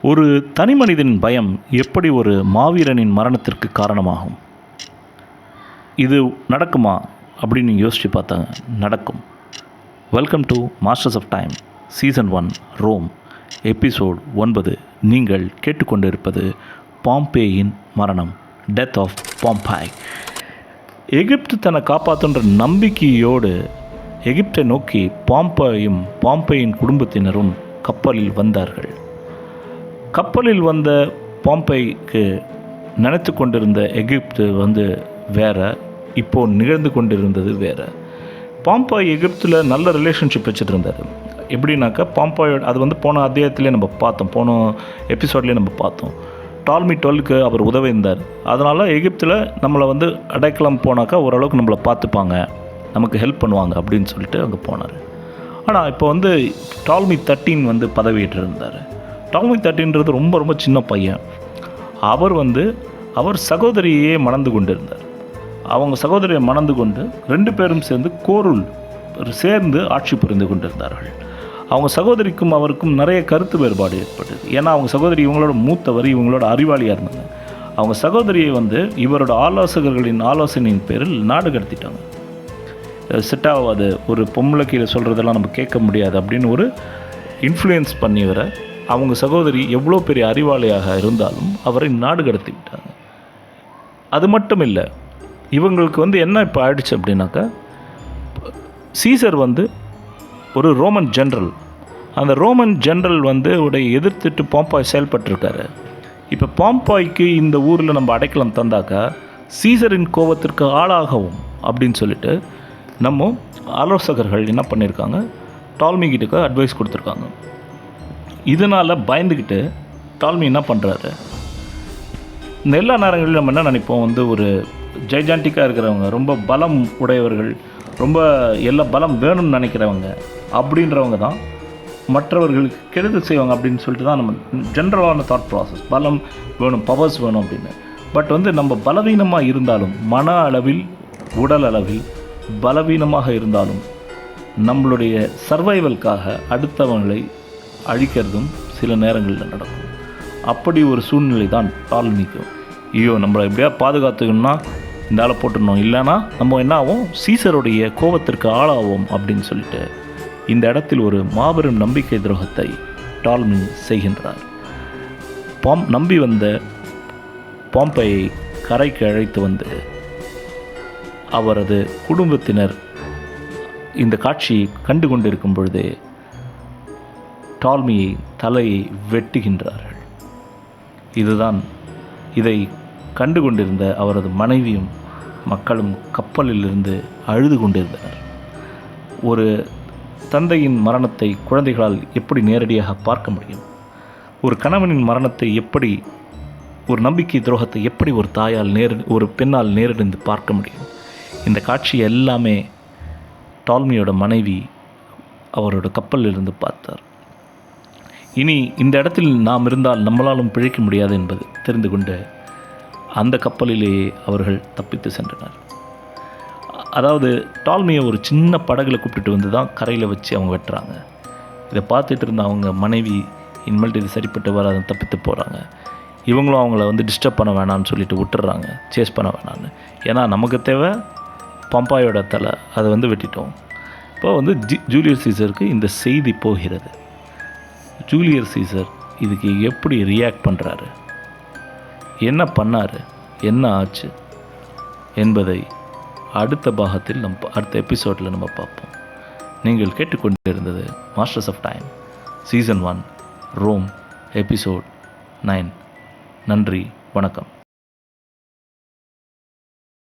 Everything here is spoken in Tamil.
ஒரு தனி மனிதனின் பயம் எப்படி ஒரு மாவீரனின் மரணத்திற்கு காரணமாகும்? இது நடக்குமா அப்படின்னு நீங்கள் யோசித்து பார்த்தாங்க. நடக்கும். Welcome to masters of time season 1 Rome episode 9. நீங்கள் கேட்டுக்கொண்டிருப்பது பாம்பேயின் மரணம், டெத் ஆஃப் பாம்பாய். எகிப்து தன்னை காப்பாற்றுன்ற நம்பிக்கையோடு எகிப்தை நோக்கி பாம்பேயின் குடும்பத்தினரும் கப்பலில் வந்தார்கள். கப்பலில் வந்த பாம்பேய்க்கு நினைத்து கொண்டிருந்த எகிப்து வேற, இப்போது நிகழ்ந்து கொண்டிருந்தது வேறு. பாம்பாய் எகிப்தில் நல்ல ரிலேஷன்ஷிப் வச்சுட்டு இருந்தார். எப்படின்னாக்கா பாம்பாயோட அது போன அத்தியாயத்திலே நம்ம பார்த்தோம், போன எபிசோட்லேயே நம்ம பார்த்தோம். டால்மி 12க்கு அவர் உதவியிருந்தார். அதனால் எகிப்தில் நம்மளை அடைக்கலம் போனாக்கா ஓரளவுக்கு நம்மளை பார்த்துப்பாங்க, நமக்கு ஹெல்ப் பண்ணுவாங்க அப்படின்னு சொல்லிட்டு அங்கே போனார். ஆனால் இப்போ டால்மி 13 பதவியேற்று இருந்தார். டால்மி 13ன்றது ரொம்ப ரொம்ப சின்ன பையன். அவர் சகோதரியே மணந்து கொண்டு இருந்தார். அவங்க சகோதரியை மணந்து கொண்டு 2 பேரும் சேர்ந்து ஆட்சி புரிந்து கொண்டிருந்தார்கள். அவங்க சகோதரிக்கும் அவருக்கும் நிறைய கருத்து வேறுபாடு ஏற்பட்டது. ஏன்னா அவங்க சகோதரி இவங்களோட மூத்தவர், இவங்களோட அறிவாளியாக இருந்தாங்க. அவங்க சகோதரியை இவரோட ஆலோசகர்களின் ஆலோசனையின் பேரில் நாடு கடத்திட்டாங்க. செட் ஆகாது, ஒரு பொம்பளை கீழே சொல்கிறதெல்லாம் நம்ம கேட்க முடியாது அப்படின்னு ஒரு இன்ஃப்ளூயன்ஸ் பண்ணிவரை அவங்க சகோதரி எவ்வளோ பெரிய அறிவாளியாக இருந்தாலும் அவரை நாடு கடத்தி விட்டாங்க. அது மட்டும் இல்லை, இவங்களுக்கு என்ன இப்போ ஆயிடுச்சு அப்படின்னாக்கா, சீசர் ஒரு ரோமன் ஜென்ரல். அந்த ரோமன் ஜென்ரல் உடைய எதிர்த்துட்டு பாம்பாய் செயல்பட்டிருக்காரு. இப்போ பாம்பாய்க்கு இந்த ஊரில் நம்ம அடைக்கலம் தந்தாக்கா சீசரின் கோபத்திற்கு ஆளாகவும் அப்படின்னு சொல்லிட்டு நம்ம ஆலோசகர்கள் என்ன பண்ணியிருக்காங்க, டால்மி கிட்ட அட்வைஸ் கொடுத்துருக்காங்க. இதனால் பயந்துக்கிட்டு டால்மி என்ன பண்ணுறாரு, இந்த எல்லா நேரங்களிலும் நம்ம என்ன நினைப்போம், ஒரு ஜைஜான்டிக்காக இருக்கிறவங்க, ரொம்ப பலம் உடையவர்கள், ரொம்ப எல்லா பலம் வேணும்னு நினைக்கிறவங்க அப்படின்றவங்க தான் மற்றவர்களுக்கு கெடுதல் செய்வாங்க அப்படின்னு சொல்லிட்டு தான் நம்ம ஜென்ரலான தாட் ப்ராசஸ். பலம் வேணும், பவர்ஸ் வேணும் அப்படின்னு. பட் நம்ம பலவீனமாக இருந்தாலும், மன அளவில் உடல் அளவில் பலவீனமாக இருந்தாலும் நம்மளுடைய சர்வைவலுக்காக அடுத்தவங்களை அழிக்கிறதும் சில நேரங்களில் நடக்கும். அப்படி ஒரு சூழ்நிலை தான் டால்மிக்கும். ஐயோ நம்மளை எப்படியா பாதுகாத்துக்கணும்னா இந்த ஆளை போட்டுடணும், இல்லைன்னா நம்ம என்ன ஆகும், சீசருடைய கோபத்திற்கு ஆளாவோம் அப்படின்னு சொல்லிட்டு இந்த இடத்தில் ஒரு மாபெரும் நம்பிக்கை துரோகத்தை டால்மி செய்கின்றார். நம்பி வந்த பாம்பேயை கரைக்கு அழைத்து அவரது குடும்பத்தினர் இந்த காட்சியை கண்டு கொண்டிருக்கும் பொழுதே டால்மியை தலையை வெட்டுகின்றார்கள். இதை கண்டு கொண்டிருந்த அவரது மனைவியும் மக்களும் கப்பலிலிருந்து அழுது கொண்டிருந்தனர். ஒரு தந்தையின் மரணத்தை குழந்தைகளால் எப்படி நேரடியாக பார்க்க முடியும்? ஒரு கணவனின் மரணத்தை எப்படி, ஒரு நம்பிக்கை துரோகத்தை எப்படி ஒரு தாயால் ஒரு பெண்ணால் நேரடிந்து பார்க்க முடியும்? இந்த காட்சி எல்லாமே டால்மியோட மனைவி அவரோட கப்பலிலிருந்து பார்த்தார். இனி இந்த இடத்தில் நாம் இருந்தால் நம்மளாலும் பிழைக்க முடியாது என்பது தெரிந்து கொண்டு அந்த கப்பலிலேயே அவர்கள் தப்பித்து சென்றனர். அதாவது டால்மியை ஒரு சின்ன படகுல கூப்பிட்டுட்டு தான் கரையில் வச்சு அவங்க வெட்டுறாங்க. இதை பார்த்துட்டு இருந்த அவங்க மனைவி இனிமேல்ட்டு இது சரிப்பட்டு வராது, தப்பித்து போகிறாங்க. இவங்களும் அவங்கள டிஸ்டர்ப் பண்ண வேணான்னு சொல்லிட்டு விட்டுறாங்க, சேஸ் பண்ண வேணான்னு. ஏன்னா நமக்கு தேவை பம்பாயோட தலை, அதை வெட்டிட்டோம். இப்போ ஜூலியஸ் சீசருக்கு இந்த செய்தி போகிறது. ஜூலியஸ் சீசர் இதுக்கு எப்படி ரியாக்ட் பண்ணுறாரு, என்ன பண்ணார், என்ன ஆச்சு என்பதை அடுத்த பாகத்தில் அடுத்த எபிசோடில் நம்ம பார்ப்போம். நீங்கள் கேட்டுக்கொண்டிருந்தது masters of time season 1 Rome episode 9. நன்றி, வணக்கம்.